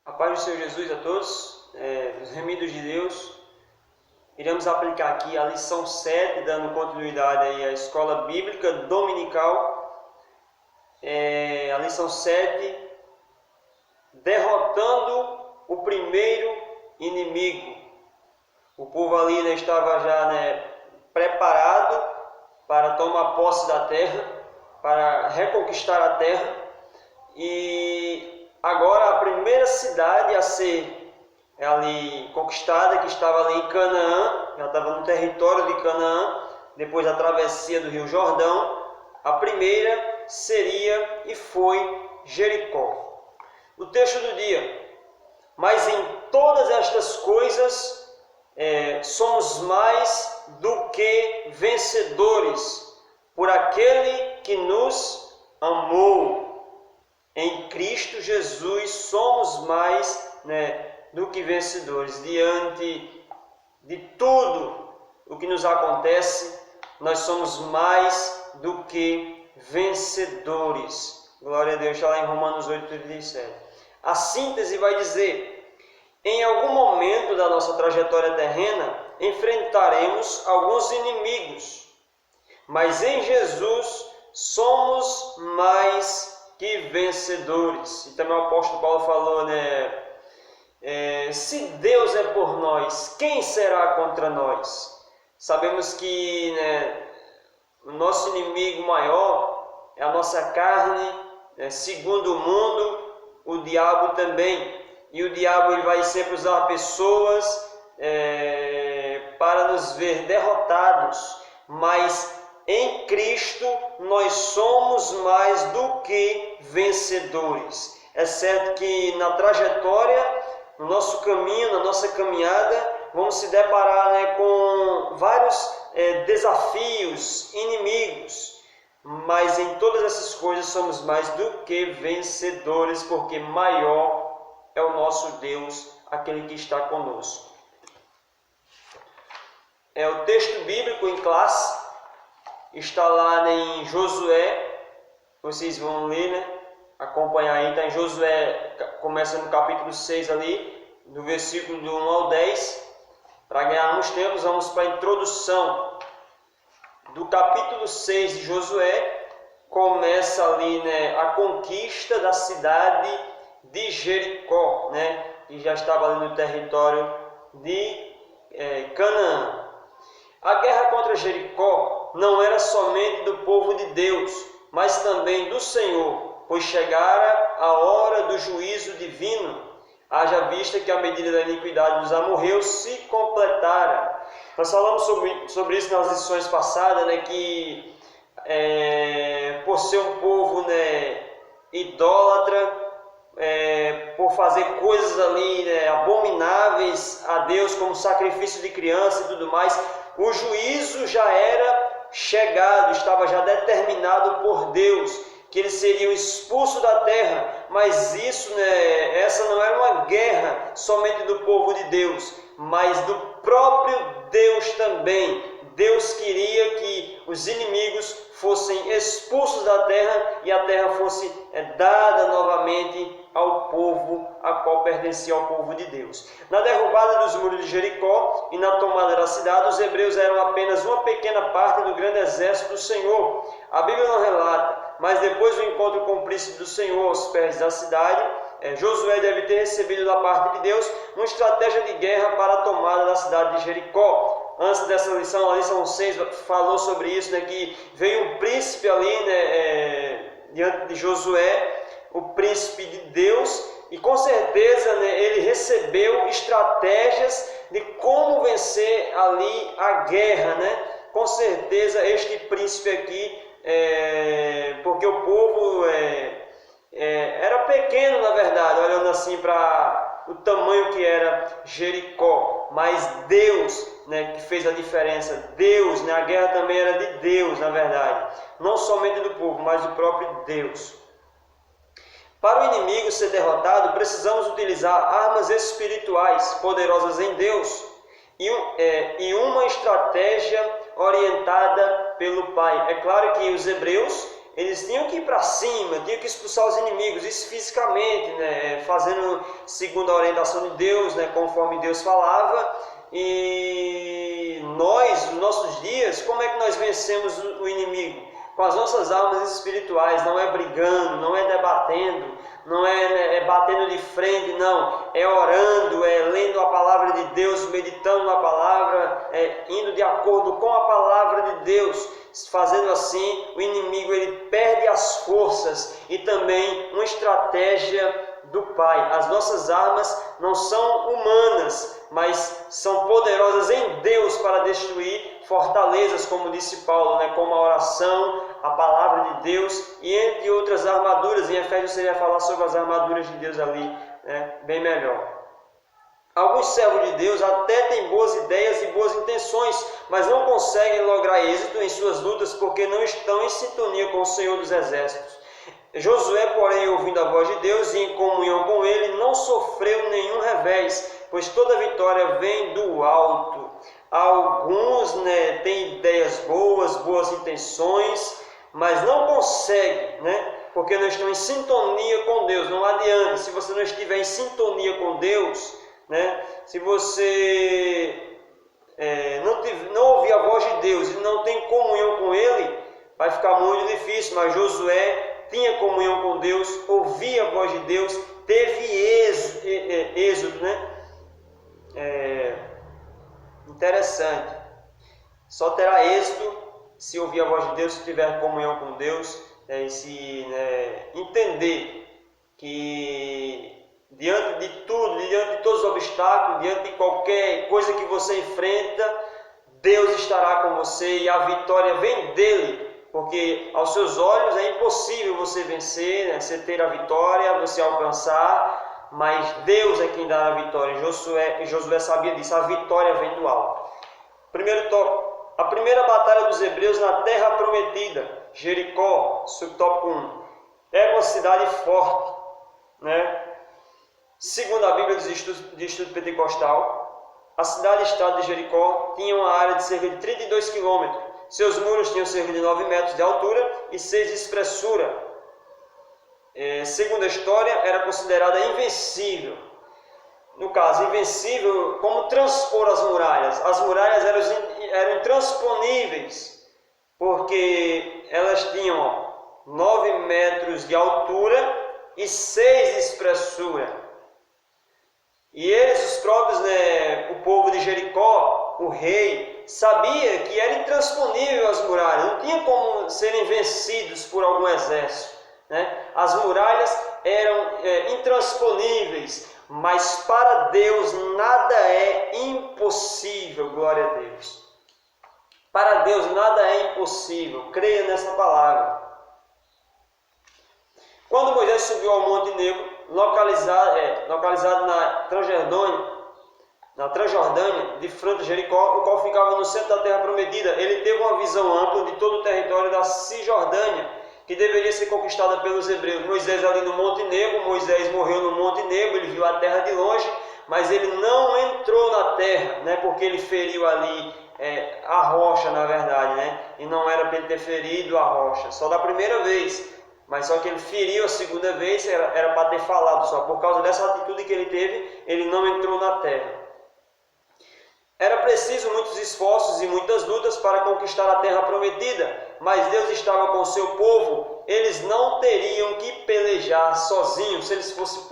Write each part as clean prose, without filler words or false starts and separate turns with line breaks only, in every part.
A paz do Senhor Jesus a todos, os remidos de Deus. Iremos aplicar aqui a lição 7, dando continuidade aí à escola bíblica dominical. A lição 7, derrotando o primeiro inimigo. O povo ali estava já preparado para tomar posse da terra, para reconquistar a terra. E agora a primeira cidade a ser ali conquistada, que estava ali em Canaã, já estava no território de Canaã, depois da travessia do Rio Jordão, a primeira seria e foi Jericó. O texto do dia: mas em todas estas coisas somos mais do que vencedores por aquele que nos amou. Em Cristo Jesus somos mais do que vencedores. Diante de tudo o que nos acontece, nós somos mais do que vencedores. Glória a Deus, está lá em Romanos 8:37. A síntese vai dizer: em algum momento da nossa trajetória terrena, enfrentaremos alguns inimigos, mas em Jesus somos mais que vencedores. E também o apóstolo Paulo falou, se Deus é por nós, quem será contra nós? Sabemos que o nosso inimigo maior é a nossa carne, segundo o mundo, o diabo também. E o diabo ele vai sempre usar pessoas para nos ver derrotados, mas em Cristo nós somos mais do que vencedores. É certo que na trajetória, no nosso caminho, na nossa caminhada, vamos se deparar com vários desafios, inimigos, mas em todas essas coisas somos mais do que vencedores, porque maior é o nosso Deus, aquele que está conosco. O texto bíblico em classe está lá em Josué, vocês vão ler, acompanhar aí, está em Josué, começa no capítulo 6 ali, do versículo do 1 ao 10. Para ganharmos tempo, vamos para a introdução do capítulo 6 de Josué. Começa ali a conquista da cidade de Jericó, que já estava ali no território de Canaã. A guerra contra Jericó não era somente do povo de Deus, mas também do Senhor, pois chegara a hora do juízo divino, haja vista que a medida da iniquidade dos amorreus se completara. Nós falamos sobre isso nas lições passadas, que por ser um povo idólatra, por fazer coisas ali abomináveis a Deus, como sacrifício de criança e tudo mais, o juízo já era chegado, estava já determinado por Deus, que eles seriam expulsos da terra. Mas essa não era uma guerra somente do povo de Deus, mas do próprio Deus também. Deus queria que os inimigos fossem expulsos da terra e a terra fosse dada novamente ao povo a qual pertencia ao povo de Deus. Na derrubada dos muros de Jericó e na tomada da cidade, os hebreus eram apenas uma pequena parte do grande exército do Senhor. A Bíblia não relata, mas depois do encontro com o príncipe do Senhor aos pés da cidade, Josué deve ter recebido da parte de Deus uma estratégia de guerra para a tomada da cidade de Jericó. Antes dessa lição, a lição 6 falou sobre isso, que veio um príncipe ali diante de Josué, o príncipe de Deus, e com certeza ele recebeu estratégias de como vencer ali a guerra, Com certeza este príncipe aqui, porque o povo era pequeno, na verdade, olhando assim para o tamanho que era Jericó, mas Deus, que fez a diferença. Deus, a guerra também era de Deus, na verdade, não somente do povo, mas do próprio Deus. Para o inimigo ser derrotado, precisamos utilizar armas espirituais poderosas em Deus e uma estratégia orientada pelo Pai. É claro que os hebreus eles tinham que ir para cima, tinham que expulsar os inimigos, isso fisicamente, né? Fazendo segundo a orientação de Deus, né? Conforme Deus falava. E nós, nos nossos dias, como é que nós vencemos o inimigo? Com as nossas armas espirituais, não é brigando, não é debatendo, não é batendo de frente, não, é orando, é lendo a palavra de Deus, meditando na palavra, indo de acordo com a palavra de Deus. Fazendo assim, o inimigo ele perde as forças e também uma estratégia do Pai. As nossas armas não são humanas, mas são poderosas em Deus para destruir fortalezas, como disse Paulo, né? Como a oração, a palavra de Deus e entre outras armaduras. Em Efésios você vai falar sobre as armaduras de Deus ali, né? Bem melhor. Alguns servos de Deus até têm boas ideias e boas intenções, mas não conseguem lograr êxito em suas lutas porque não estão em sintonia com o Senhor dos Exércitos. Josué, porém, ouvindo a voz de Deus e em comunhão com ele, não sofreu nenhum revés, pois toda vitória vem do alto. Alguns, né, têm ideias boas, boas intenções, mas não conseguem, né? Porque não estão em sintonia com Deus. Não adianta, se você não estiver em sintonia com Deus, né? Se você não ouvir a voz de Deus e não tem comunhão com Ele, vai ficar muito difícil. Mas Josué tinha comunhão com Deus, ouvia a voz de Deus, teve êxodo, né? Interessante. Só terá êxito se ouvir a voz de Deus, se tiver comunhão com Deus, e se entender que diante de tudo, diante de todos os obstáculos, diante de qualquer coisa que você enfrenta, Deus estará com você e a vitória vem dele, porque aos seus olhos é impossível você vencer, né? Você ter a vitória, você alcançar, mas Deus é quem dá a vitória. Josué sabia disso, a vitória vem do alto. Primeiro tópico, a primeira batalha dos hebreus na terra prometida, Jericó, subtópico 1, era uma cidade forte, né? Segundo a Bíblia de Estudo Pentecostal, a cidade-estado de Jericó tinha uma área de cerca de 32 quilômetros. Seus muros tinham cerca de 9 metros de altura e 6 de espessura. Segundo a história, era considerada invencível. No caso, invencível, como transpor as muralhas? As muralhas eram intransponíveis, porque elas tinham 9 metros de altura e 6 de espessura. E eles, os próprios, né, o povo de Jericó, o rei, sabia que era intransponível as muralhas, não tinha como serem vencidos por algum exército, né? As muralhas eram intransponíveis, mas para Deus nada é impossível, glória a Deus. Para Deus nada é impossível, creia nessa palavra. Quando Moisés subiu ao Monte Nebo, localizado na Transjordânia, de frente a Jericó, o qual ficava no centro da terra prometida, ele teve uma visão ampla de todo o território da Cisjordânia, que deveria ser conquistada pelos hebreus. Moisés ali no Monte Nebo, Moisés morreu no Monte Nebo, ele viu a terra de longe, mas ele não entrou na terra, né, porque ele feriu ali a rocha, na verdade, né, e não era para ele ter ferido a rocha, só da primeira vez. Mas só que ele feriu a segunda vez, era para ter falado só. Por causa dessa atitude que ele teve, ele não entrou na terra. Era preciso muitos esforços e muitas lutas para conquistar a terra prometida, mas Deus estava com o seu povo. Eles não teriam que pelejar sozinhos, se eles fossem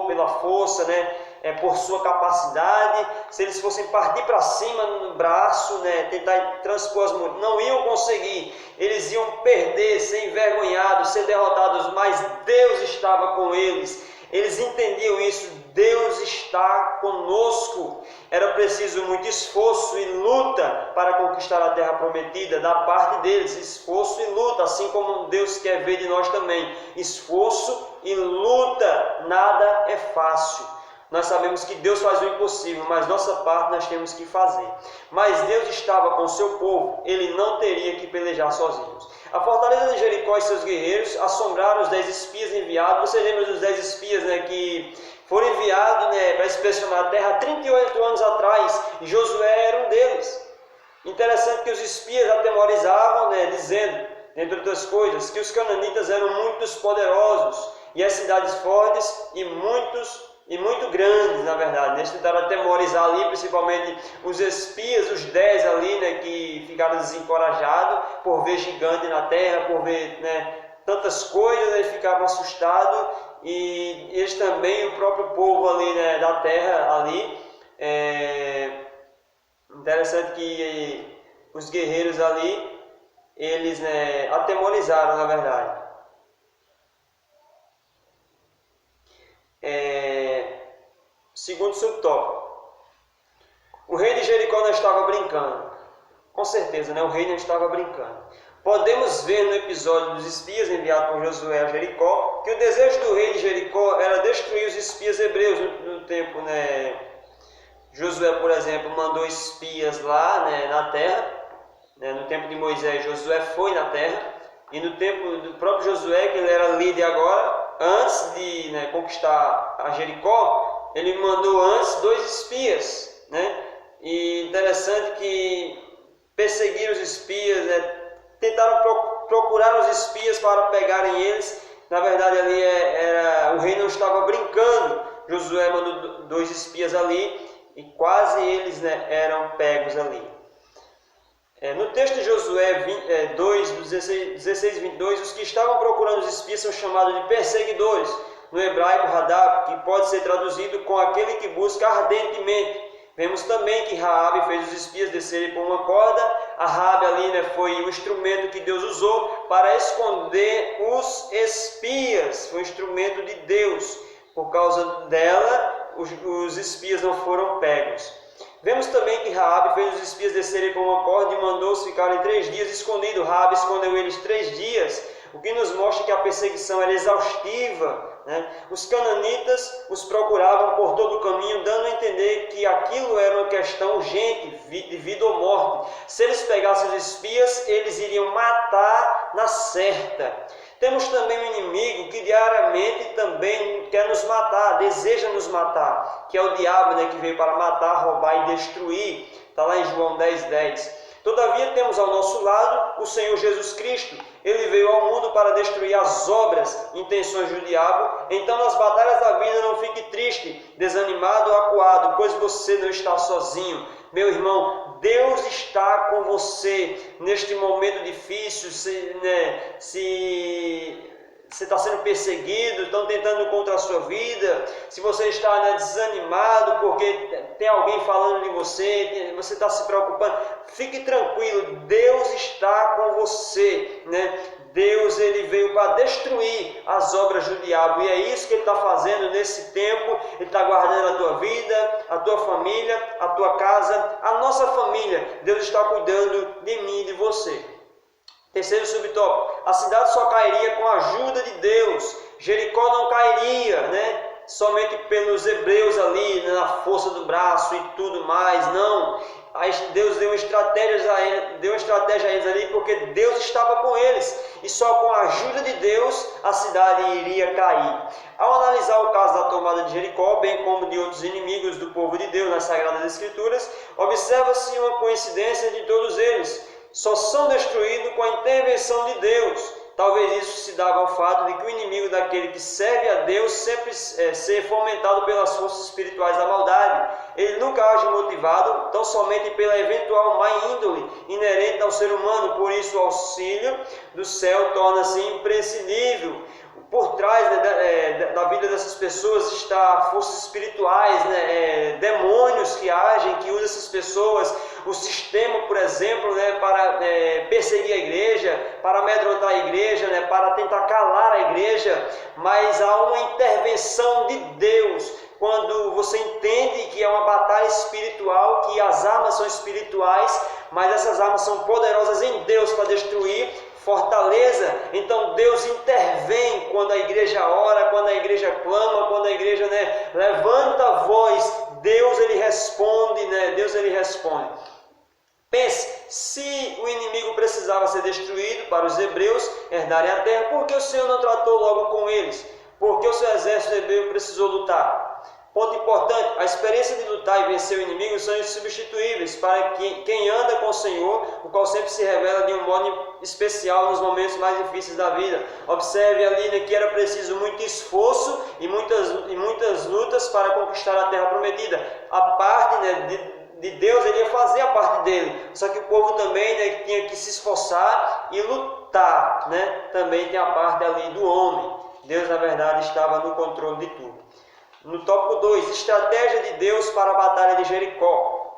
pela força, né? Por sua capacidade, se eles fossem partir para cima no braço, né? Tentar transpor as muralhas, não iam conseguir. Eles iam perder, ser envergonhados, ser derrotados, mas Deus estava com eles. Eles entendiam isso, Deus está conosco. Era preciso muito esforço e luta para conquistar a terra prometida da parte deles, esforço e luta, assim como Deus quer ver de nós também. Esforço e luta, nada é fácil. Nós sabemos que Deus faz o impossível, mas nossa parte nós temos que fazer. Mas Deus estava com o seu povo, ele não teria que pelejar sozinhos. A fortaleza de Jericó e seus guerreiros assombraram os 10 espias enviados. Você lembra dos 10 espias, né, que foram enviados, né, para inspecionar a terra há 38 anos atrás, e Josué era um deles. Interessante que os espias atemorizavam, né, dizendo: entre outras coisas, que os cananitas eram muito poderosos e as cidades fortes e muito grandes, na verdade. Eles tentaram atemorizar ali, principalmente os espias, os 10 ali, né, que ficaram desencorajados por ver gigante na terra, por ver, né, tantas coisas, eles ficavam assustados, e eles também, o próprio povo ali, né, da terra ali. Interessante que os guerreiros ali, eles, né, atemorizaram, na verdade. Segundo subtópico, o rei de Jericó não estava brincando. Com certeza, né? O rei não estava brincando. Podemos ver no episódio dos espias enviados por Josué a Jericó que o desejo do rei de Jericó era destruir os espias hebreus no tempo, né? Josué, por exemplo, mandou espias lá, né, na terra, né? No tempo de Moisés, Josué foi na terra, e no tempo do próprio Josué, que ele era líder agora, antes de, né, conquistar a Jericó, ele mandou antes 2 espias, né? E interessante que perseguiram os espias, né? Tentaram procurar os espias para pegarem eles. Na verdade, ali o rei não estava brincando. Josué mandou 2 espias ali e quase eles, né, eram pegos ali. No texto de Josué 2, 16 e 22, os que estavam procurando os espias são chamados de perseguidores, no hebraico Hadab, que pode ser traduzido com aquele que busca ardentemente. Vemos também que Raabe fez os espias descerem por uma corda. A Raabe ali, né, foi o instrumento que Deus usou para esconder os espias, foi um instrumento de Deus. Por causa dela, os espias não foram pegos. Vemos também que Raabe fez os espias descerem por uma corda e mandou-os ficarem 3 dias escondidos. Raabe escondeu eles 3 dias, o que nos mostra que a perseguição era exaustiva, né? Os cananitas os procuravam por todo o caminho, dando a entender que aquilo era uma questão urgente, de vida ou morte. Se eles pegassem os espias, eles iriam matar na certa. Temos também um inimigo que diariamente também quer nos matar, deseja nos matar, que é o diabo, né, que veio para matar, roubar e destruir. Está lá em João 10:10. Todavia temos ao nosso lado o Senhor Jesus Cristo. Ele veio ao mundo para destruir as obras, intenções do diabo. Então, nas batalhas da vida, não fique triste, desanimado ou acuado, pois você não está sozinho. Meu irmão, Deus está com você neste momento difícil. Se você está sendo perseguido, estão tentando contra a sua vida, se você está, né, desanimado porque tem alguém falando de você, você está se preocupando, fique tranquilo, Deus está com você, né? Deus, ele veio para destruir as obras do diabo, e é isso que ele está fazendo nesse tempo. Ele está guardando a tua vida, a tua família, a tua casa, a nossa família. Deus está cuidando de mim e de você. Terceiro subtópico, a cidade só cairia com a ajuda de Deus. Jericó não cairia, né, somente pelos hebreus ali, né, na força do braço e tudo mais, não. Deus deu uma estratégia a eles ali, porque Deus estava com eles, e só com a ajuda de Deus a cidade iria cair. Ao analisar o caso da tomada de Jericó, bem como de outros inimigos do povo de Deus nas Sagradas Escrituras, observa-se uma coincidência de todos eles. Só são destruídos com a intervenção de Deus. Talvez isso se dava ao fato de que o inimigo daquele que serve a Deus sempre ser fomentado pelas forças espirituais da maldade. Ele nunca age motivado tão somente pela eventual má índole inerente ao ser humano. Por isso o auxílio do céu torna-se imprescindível. Por trás, né, da vida dessas pessoas está forças espirituais, né, demônios que agem, que usam essas pessoas, o sistema, por exemplo, né, para perseguir a igreja, para amedrontar a igreja, né, para tentar calar a igreja. Mas há uma intervenção de Deus quando você entende que é uma batalha espiritual, que as armas são espirituais, mas essas armas são poderosas em Deus para destruir fortaleza. Então Deus intervém quando a igreja ora, quando a igreja clama, quando a igreja, né, levanta a voz. Deus, ele responde, né? Deus, ele responde. Pense, se o inimigo precisava ser destruído para os hebreus herdarem a terra, por que o Senhor não tratou logo com eles? Por que o seu exército hebreu precisou lutar? Ponto importante, a experiência de lutar e vencer o inimigo são insubstituíveis para quem anda com o Senhor, o qual sempre se revela de um modo especial nos momentos mais difíceis da vida. Observe ali, né, que era preciso muito esforço e muitas lutas para conquistar a terra prometida. A parte, né, de Deus, ele ia fazer a parte dele, só que o povo também, né, tinha que se esforçar e lutar, né? Também tem a parte ali do homem. Deus, na verdade, estava no controle de tudo. No tópico 2, estratégia de Deus para a batalha de Jericó.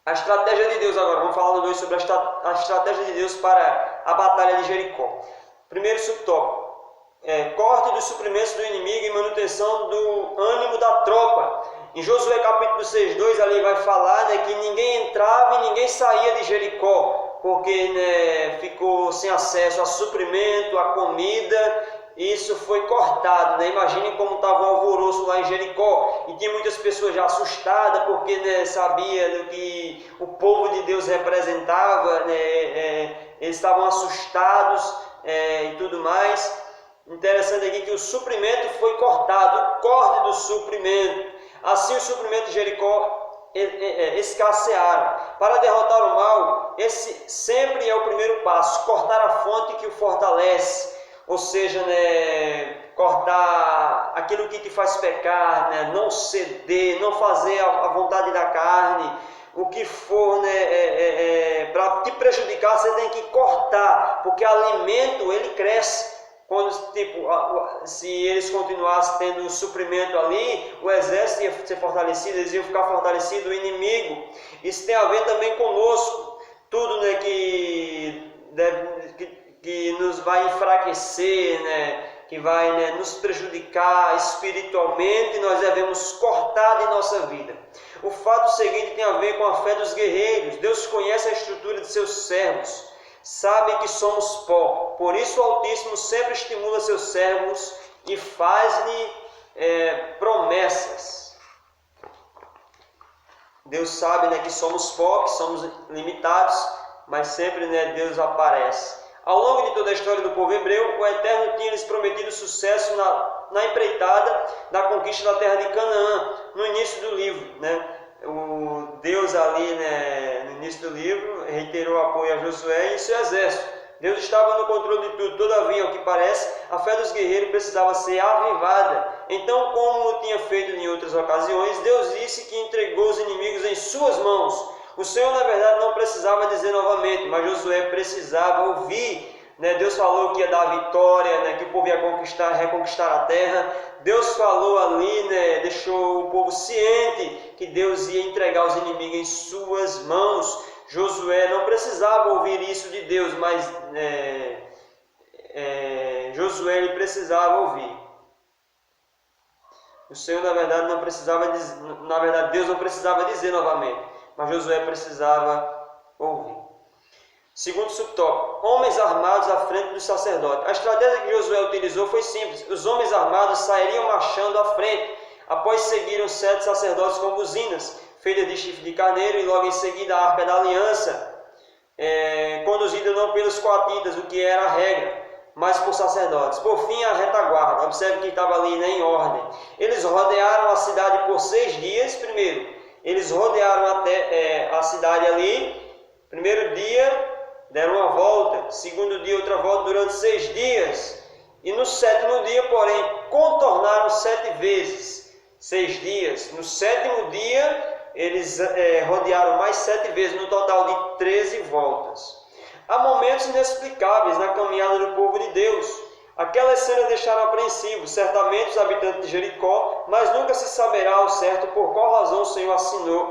A estratégia de Deus agora, vamos falar no 2 sobre a estratégia de Deus para a batalha de Jericó. Primeiro subtópico, corte dos suprimentos do inimigo e manutenção do ânimo da tropa. Em Josué capítulo 6:2 ali vai falar, né, que ninguém entrava e ninguém saía de Jericó, porque, né, ficou sem acesso a suprimento, a comida. Isso foi cortado, né? Imaginem como estava o alvoroço lá em Jericó. E tinha muitas pessoas já assustadas, porque, né, sabia do que o povo de Deus representava, né? Eles estavam assustados e tudo mais. Interessante aqui que o suprimento foi cortado, o corte do suprimento. Assim, o suprimento de Jericó escassearam. Para derrotar o mal, esse sempre é o primeiro passo: cortar a fonte que o fortalece. Ou seja, né, cortar aquilo que te faz pecar, né, não ceder, não fazer a vontade da carne, o que for, né, para te prejudicar, você tem que cortar, porque alimento ele cresce. Quando, tipo, se eles continuassem tendo suprimento ali, o exército ia ser fortalecido, eles iam ficar fortalecidos, o inimigo. Isso tem a ver também conosco. Tudo, né, que nos vai enfraquecer, né, que vai, né, nos prejudicar espiritualmente, nós devemos cortar de nossa vida. O fato seguinte tem a ver com a fé dos guerreiros. Deus conhece a estrutura de seus servos, sabe que somos pó. Por isso o Altíssimo sempre estimula seus servos e faz-lhe promessas. Deus sabe, né, que somos pó, que somos limitados, mas sempre, né, Deus aparece. Ao longo de toda a história do povo hebreu, o Eterno tinha lhes prometido sucesso na empreitada da conquista da terra de Canaã, no início do livro, né? O Deus ali, né, no início do livro, reiterou apoio a Josué e seu exército. Deus estava no controle de tudo. Todavia, ao que parece, a fé dos guerreiros precisava ser avivada. Então, como tinha feito em outras ocasiões, Deus disse que entregou os inimigos em suas mãos. O Senhor, na verdade, não precisava dizer novamente, mas Josué precisava ouvir, né? Deus falou que ia dar vitória, né? Que o povo ia reconquistar a terra. Deus falou ali, né? Deixou o povo ciente que Deus ia entregar os inimigos em suas mãos. Josué não precisava ouvir isso de Deus, mas Josué ele precisava ouvir. O Senhor, na verdade, não precisava dizer, na verdade, Deus não precisava dizer novamente, mas Josué precisava ouvir. Segundo subtópico, homens armados à frente dos sacerdotes. A estratégia que Josué utilizou foi simples. Os homens armados sairiam marchando à frente. Após seguiram 7 sacerdotes com buzinas, feitas de chifre de carneiro, e logo em seguida a Arca da Aliança, conduzida não pelos coatitas, o que era a regra, mas por sacerdotes. Por fim, a retaguarda. Observe que estava ali, né, em ordem. Eles rodearam a cidade por 6 dias. Primeiro, eles rodearam até a cidade ali. Primeiro dia, deram uma volta. Segundo dia, outra volta durante 6 dias. E no 7º dia, porém, contornaram 7 vezes. 6 dias. No 7º dia, eles rodearam mais 7 vezes, no total de 13 voltas. Há momentos inexplicáveis na caminhada do povo de Deus. Aquelas cenas deixaram apreensivos, certamente os habitantes de Jericó, mas nunca se saberá ao certo por qual razão o Senhor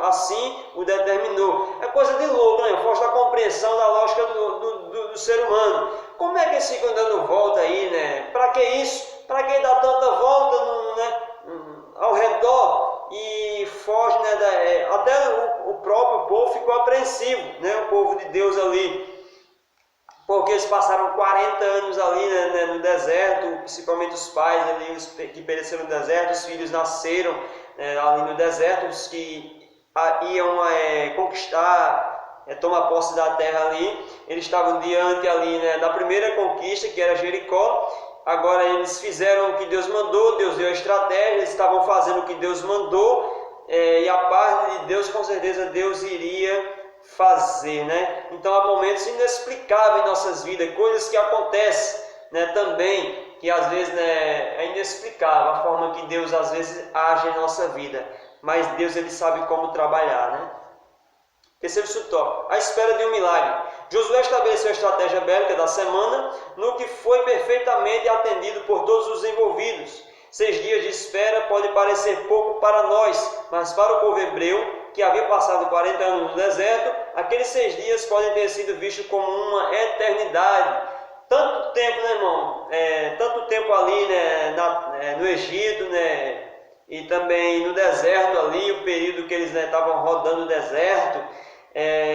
assim o determinou. É coisa de louco, né? Foge da compreensão da lógica do ser humano. Como é que eles ficam dando volta aí, né? Para que isso? Para que dar tanta volta, né, ao redor? E foge, né, até o próprio povo ficou apreensivo, né? O povo de Deus ali. Porque eles passaram 40 anos ali, né, no deserto, principalmente os pais ali, os que pereceram no deserto, os filhos nasceram ali no deserto, os que iam conquistar, tomar posse da terra ali. Eles estavam diante ali, né, da primeira conquista, que era Jericó, agora eles fizeram o que Deus mandou, Deus deu a estratégia, eles estavam fazendo o que Deus mandou, e a parte de Deus, com certeza, Deus iria fazer, né? Então há momentos inexplicáveis em nossas vidas, coisas que acontecem, né, também, que às vezes, né, é inexplicável a forma que Deus às vezes age em nossa vida, mas Deus ele sabe como trabalhar, né? Terceiro subtópico, a espera de um milagre. Josué estabeleceu a estratégia bélica da semana, no que foi perfeitamente atendido por todos os envolvidos. 6 dias de espera pode parecer pouco para nós, mas para o povo hebreu, que havia passado 40 anos no deserto, aqueles 6 dias podem ter sido vistos como uma eternidade. Tanto tempo, né, irmão? Tanto tempo ali, né, no Egito, né, e também no deserto ali, o período que eles estavam, né, rodando o deserto.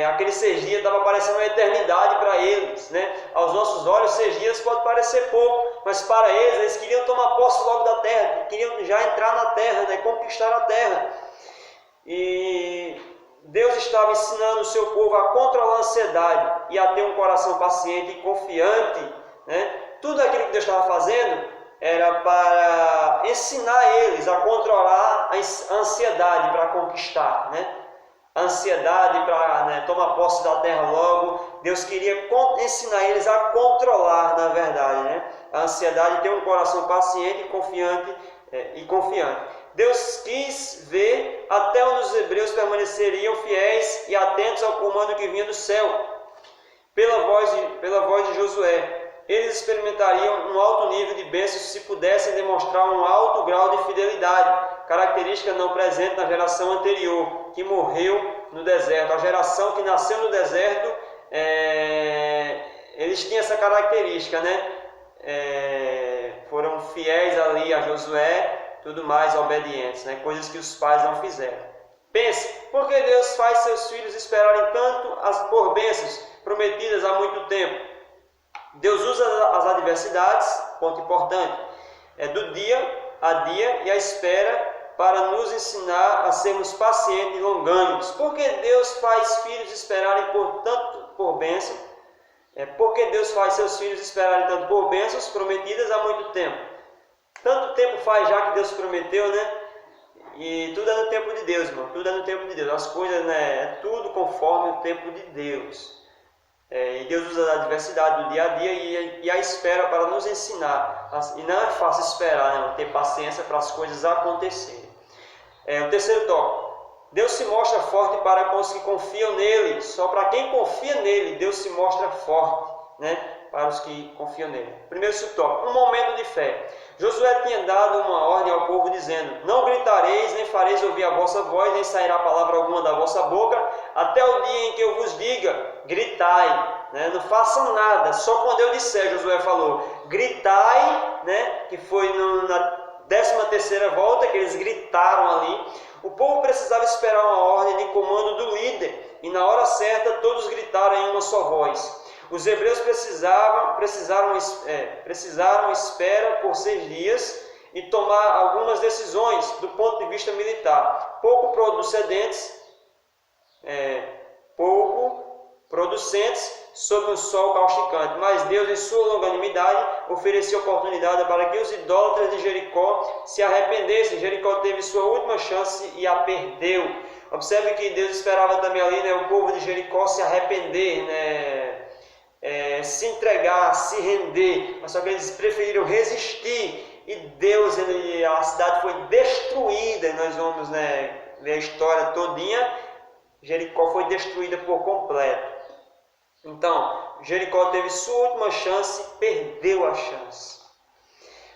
Aqueles 6 dias estava parecendo uma eternidade para eles, né? Aos nossos olhos 6 dias pode parecer pouco, mas para eles queriam tomar posse logo da terra, queriam já entrar na terra, né? Conquistar a terra. E Deus estava ensinando o seu povo a controlar a ansiedade e a ter um coração paciente e confiante, né? Tudo aquilo que Deus estava fazendo era para ensinar eles a controlar a ansiedade para conquistar, né? A ansiedade para, né, tomar posse da terra logo. Deus queria ensinar eles a controlar, na verdade, né? A ansiedade, ter um coração paciente e confiante. Deus quis ver até onde os hebreus permaneceriam fiéis e atentos ao comando que vinha do céu, pela voz de Josué. Eles experimentariam um alto nível de bênçãos se pudessem demonstrar um alto grau de fidelidade, característica não presente na geração anterior, que morreu no deserto. A geração que nasceu no deserto, eles tinham essa característica, né? Foram fiéis ali a Josué, tudo mais obedientes, né? Coisas que os pais não fizeram. Pense, por que Deus faz seus filhos esperarem tanto por bênçãos prometidas há muito tempo? Deus usa as adversidades, ponto importante, do dia a dia e a espera para nos ensinar a sermos pacientes e longânimos. Por que Deus faz filhos esperarem por bênção? Por que Deus faz seus filhos esperarem tanto por bênçãos prometidas há muito tempo? Tanto tempo faz já que Deus prometeu, né? E tudo é no tempo de Deus, irmão. Tudo é no tempo de Deus. As coisas, né? É tudo conforme o tempo de Deus. E Deus usa a adversidade do dia a dia e a espera para nos ensinar. E não é fácil esperar, né? Ter paciência para as coisas acontecerem. O terceiro tópico. Deus se mostra forte para com os que confiam nele. Só para quem confia nele, Deus se mostra forte, né? Para os que confiam nele. Primeiro subtópico. Um momento de fé. Josué tinha dado uma ordem ao povo dizendo: não gritareis, nem fareis ouvir a vossa voz, nem sairá palavra alguma da vossa boca, até o dia em que eu vos diga, gritai, né? Não façam nada, só quando eu disser, Josué falou, gritai, né? Que foi na 13ª volta que eles gritaram ali. O povo precisava esperar uma ordem de comando do líder, e na hora certa todos gritaram em uma só voz. Os hebreus precisaram espera por 6 dias e tomar algumas decisões do ponto de vista militar, pouco producentes sob um sol causticante, mas Deus, em sua longanimidade, ofereceu oportunidade para que os idólatras de Jericó se arrependessem. Jericó teve sua última chance e a perdeu. Observe que Deus esperava também ali, né, o povo de Jericó se arrepender, né, se entregar, se render, mas só que eles preferiram resistir e Deus, a cidade foi destruída. Nós vamos, né, ver a história todinha. Jericó foi destruída por completo. Então, Jericó teve sua última chance e perdeu a chance.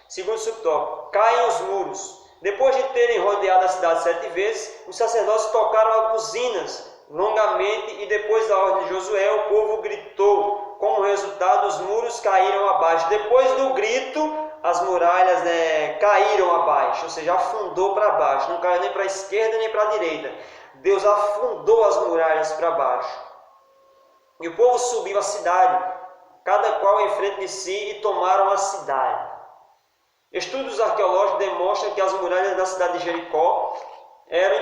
Segundo subtópico, caem os muros. Depois de terem rodeado a cidade 7 vezes, os sacerdotes tocaram as buzinas longamente e depois da ordem de Josué, o povo gritou. Como resultado, os muros caíram abaixo. Depois do grito, as muralhas, né, caíram abaixo, ou seja, afundou para baixo. Não caiu nem para a esquerda nem para a direita. Deus afundou as muralhas para baixo. E o povo subiu a cidade, cada qual em frente de si, e tomaram a cidade. Estudos arqueológicos demonstram que as muralhas da cidade de Jericó eram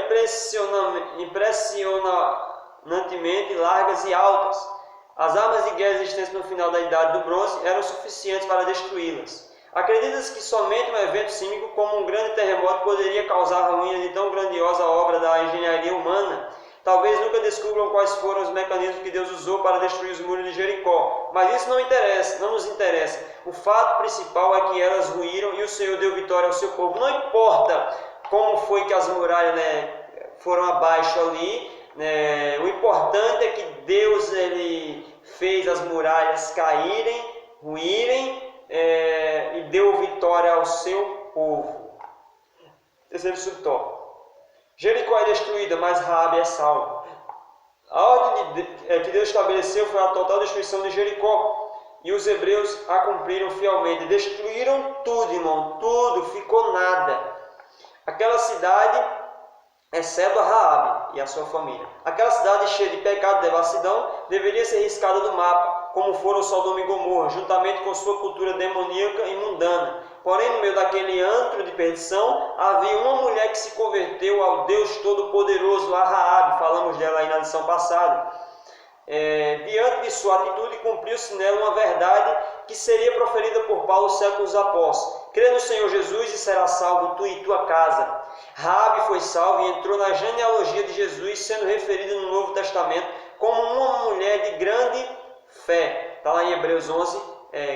impressionantemente largas e altas. As armas de guerra existentes no final da Idade do Bronze eram suficientes para destruí-las. Acredita-se que somente um evento sísmico como um grande terremoto poderia causar a ruína de tão grandiosa obra da engenharia humana. Talvez nunca descubram quais foram os mecanismos que Deus usou para destruir os muros de Jericó, mas isso não nos interessa. O fato principal é que elas ruíram e o Senhor deu vitória ao seu povo. Não importa como foi que as muralhas foram abaixo ali, o importante é que Deus fez as muralhas caírem, ruírem, e deu vitória ao seu povo. Terceiro subtópico. Jericó é destruída, mas Raabe é salvo. A ordem que Deus estabeleceu foi a total destruição de Jericó. E os hebreus a cumpriram fielmente. Destruíram tudo, irmão. Tudo, ficou nada. Aquela cidade, exceto a Raabe e a sua família. Aquela cidade cheia de pecado e devassidão deveria ser riscada do mapa, como foram Sodoma e Gomorra, juntamente com sua cultura demoníaca e mundana. Porém, no meio daquele antro de perdição, havia uma mulher que se converteu ao Deus Todo-Poderoso, a Raabe. Falamos dela aí na lição passada. Diante de sua atitude, cumpriu-se nela uma verdade que seria proferida por Paulo séculos após. Crê no Senhor Jesus e será salvo tu e tua casa. Raabe foi salva e entrou na genealogia de Jesus, sendo referida no Novo Testamento como uma mulher de grande fé. Está lá em Hebreus 11,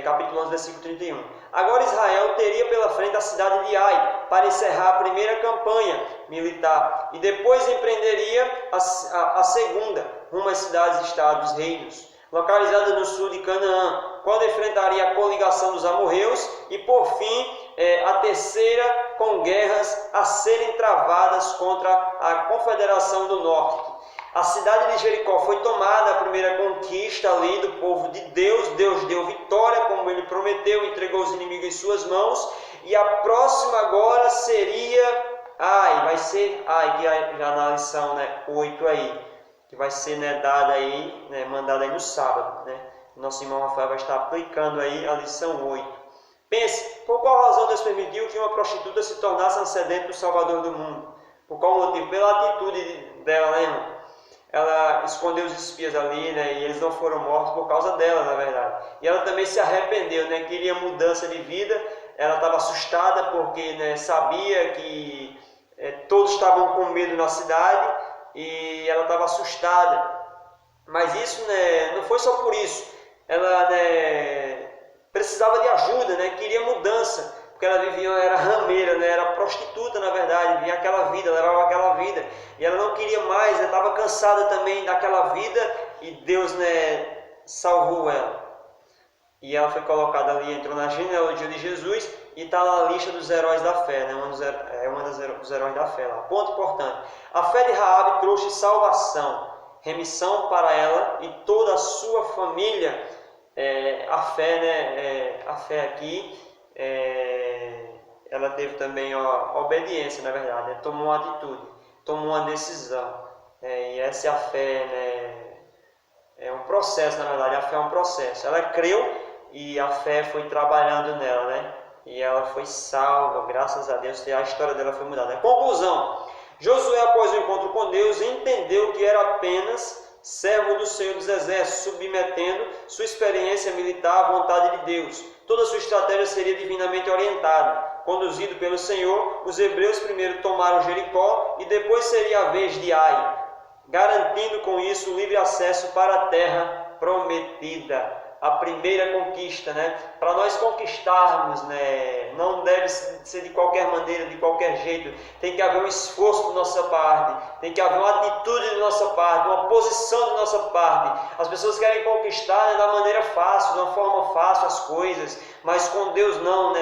capítulo 11, versículo 31. Agora Israel teria pela frente a cidade de Ai, para encerrar a primeira campanha militar, e depois empreenderia a segunda, rumo às cidades, estados, reinos, localizadas no sul de Canaã, quando enfrentaria a coligação dos amorreus, e por fim a terceira, com guerras a serem travadas contra a Confederação do Norte. A cidade de Jericó foi tomada, a primeira conquista ali do povo de Deus. Deus deu vitória, como ele prometeu, entregou os inimigos em suas mãos. E a próxima agora seria vai ser que já na lição 8 aí, que vai ser dada aí, mandada aí no sábado. Nosso irmão Rafael vai estar aplicando aí a lição 8. Pense, por qual razão Deus permitiu que uma prostituta se tornasse antecedente do Salvador do mundo? Por qual motivo? Pela atitude dela, irmão? Ela escondeu os espias ali, e eles não foram mortos por causa dela, na verdade. E ela também se arrependeu, queria mudança de vida. Ela estava assustada porque sabia que todos estavam com medo na cidade e ela estava assustada. Mas isso não foi só por isso. Ela precisava de ajuda, queria mudança. Porque ela era rameira, era prostituta, na verdade, vivia aquela vida, levava aquela vida. E ela não queria mais, estava cansada também daquela vida, e Deus salvou ela. E ela foi colocada ali, entrou na genealogia de Jesus, e está na lista dos heróis da fé, uma dos heróis da fé lá. Ponto importante. A fé de Raabe trouxe salvação, remissão para ela e toda a sua família. A fé aqui... ela teve também a obediência, na verdade, tomou uma atitude, tomou uma decisão, e essa é a fé, é um processo, na verdade, a fé é um processo. Ela creu e a fé foi trabalhando nela, e ela foi salva, graças a Deus, e a história dela foi mudada. Conclusão: Josué, após o encontro com Deus, entendeu que era apenas servo do Senhor dos Exércitos, submetendo sua experiência militar à vontade de Deus. Toda sua estratégia seria divinamente orientada. Conduzido pelo Senhor, os hebreus primeiro tomaram Jericó e depois seria a vez de Ai, garantindo com isso o livre acesso para a terra prometida. A primeira conquista, para nós conquistarmos, não deve ser de qualquer maneira, de qualquer jeito. Tem que haver um esforço da nossa parte, tem que haver uma atitude da nossa parte, uma posição da nossa parte. As pessoas querem conquistar da maneira fácil, de uma forma fácil as coisas, mas com Deus não,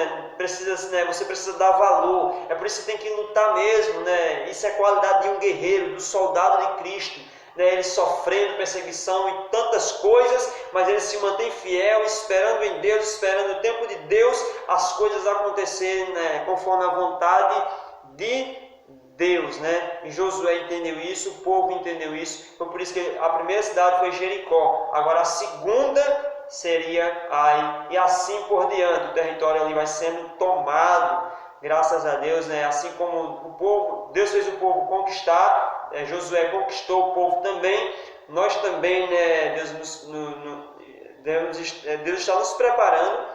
você precisa dar valor. É por isso que você tem que lutar mesmo, Isso é a qualidade de um guerreiro, do soldado de Cristo. Ele sofrendo perseguição e tantas coisas, mas ele se mantém fiel, esperando em Deus, esperando o tempo de Deus, as coisas acontecerem conforme a vontade de Deus. E Josué entendeu isso, o povo entendeu isso. Foi por isso que a primeira cidade foi Jericó, agora a segunda seria Ai, e assim por diante. O território ali vai sendo tomado, graças a Deus, assim como o povo, Deus fez o povo conquistar. Josué conquistou o povo também. Nós também, Deus está nos preparando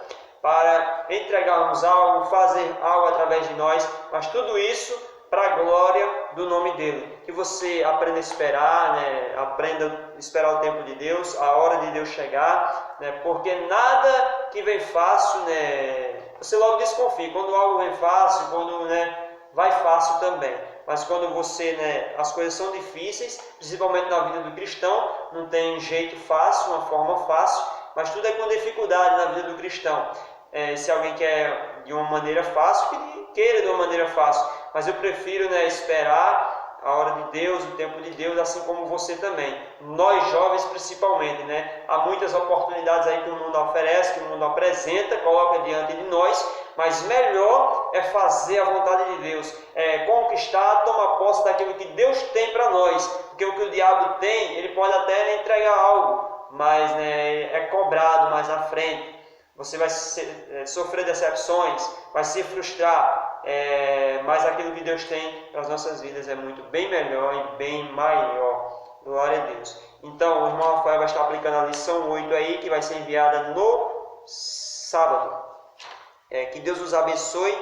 para entregarmos algo, fazer algo através de nós, mas tudo isso para a glória do nome dele. Que você aprenda a esperar, né? Aprenda a esperar o tempo de Deus, a hora de Deus chegar, né? Porque nada que vem fácil, né? Você logo desconfia. Quando algo vem fácil, quando, né, vai fácil também. Mas quando você, né, as coisas são difíceis, principalmente na vida do cristão, não tem jeito fácil, uma forma fácil, mas tudo é com dificuldade na vida do cristão. Se alguém quer de uma maneira fácil, que queira de uma maneira fácil, mas eu prefiro, né, esperar a hora de Deus, o tempo de Deus, assim como você também. Nós jovens principalmente, né? Há muitas oportunidades aí que o mundo oferece, que o mundo apresenta, coloca diante de nós, mas melhor é fazer a vontade de Deus, conquistar, tomar posse daquilo que Deus tem para nós, porque o que o diabo tem, ele pode até entregar algo, mas, né, é cobrado mais à frente. Você vai sofrer decepções, vai se frustrar, mas aquilo que Deus tem para as nossas vidas é muito bem melhor e bem maior. Glória a Deus. Então, o irmão Rafael vai estar aplicando a lição 8 aí, que vai ser enviada no sábado. Que Deus os abençoe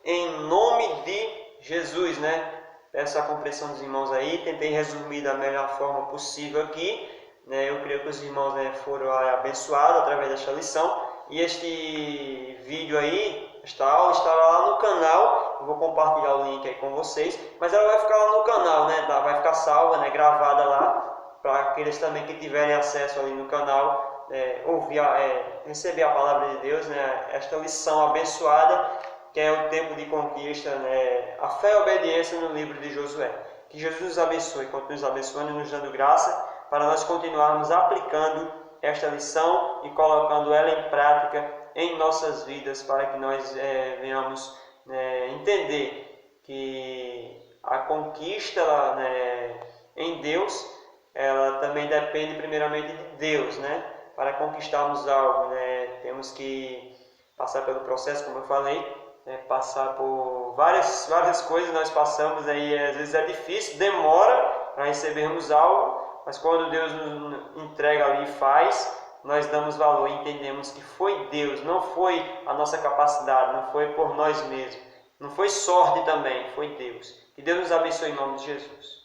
em nome de Jesus, né? Peço a compreensão dos irmãos aí, tentei resumir da melhor forma possível aqui, né? Eu creio que os irmãos, né, foram abençoados através desta lição. E este vídeo aí, esta aula, estará lá no canal. Eu vou compartilhar o link aí com vocês, mas ela vai ficar lá no canal, né? Vai ficar salva, né, gravada lá, para aqueles também que tiverem acesso ali no canal, receber a palavra de Deus, né? Esta lição abençoada, que é o tempo de conquista, né? A fé e a obediência no livro de Josué. Que Jesus nos abençoe, continue nos abençoando e nos dando graça, para nós continuarmos aplicando esta lição e colocando ela em prática em nossas vidas, para que nós venhamos entender que a conquista, né, em Deus, ela também depende primeiramente de Deus, né? Para conquistarmos algo, né, temos que passar pelo processo, como eu falei, né, passar por várias coisas nós passamos aí, às vezes é difícil, demora para recebermos algo, mas quando Deus nos entrega ali e faz, nós damos valor e entendemos que foi Deus, não foi a nossa capacidade, não foi por nós mesmos, não foi sorte também, foi Deus. Que Deus nos abençoe em nome de Jesus.